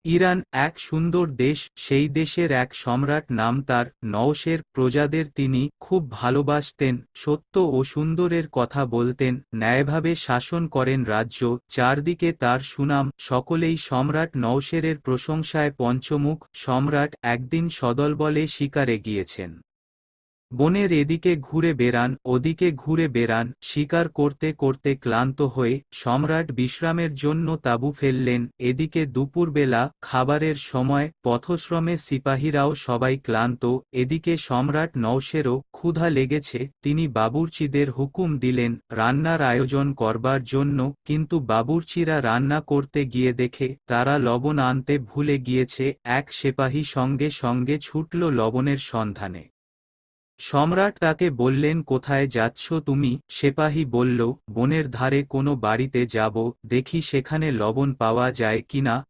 Iran এক সুন্দর দেশ, সেই দেশের এক সম্রাট, নাম তার নওশের। প্রজাদের তিনি খুব ভালোবাসতেন, সত্য ও সুন্দরের কথা বলতেন, ন্যায়ভাবে শাসন করেন রাজ্য, চারদিকে তার সুনাম, সকলেই সম্রাট নওশেরের প্রশংসায় পঞ্চমুখ। সম্রাট একদিন সদলবলে শিকারে গিয়েছেন। বনের এদিকে ঘুরে বেড়ান, ওদিকে ঘুরে বেড়ান, শিকার করতে করতে ক্লান্ত হয়ে সম্রাট বিশ্রামের জন্য তাঁবু ফেললেন। এদিকে দুপুরবেলা, খাবারের সময়, পথশ্রমে সিপাহীরাও সবাই ক্লান্ত। এদিকে সম্রাট নওশেরও ক্ষুধা লেগেছে। তিনি বাবুর্চিদের হুকুম দিলেন রান্নার আয়োজন করবার জন্য, কিন্তু বাবুর্চিরা রান্না করতে গিয়ে দেখে তারা লবণ আনতে ভুলে গিয়েছে। এক সেপাহী সঙ্গে সঙ্গে ছুটল লবণের সন্ধানে। সম্রাট তাকে বললেন, কোথায় যাচ্ছ তুমি? সেপাহী বলল, বনের ধারে কোনো বাড়িতে যাব, দেখি সেখানে লবণ পাওয়া যায় কিনা।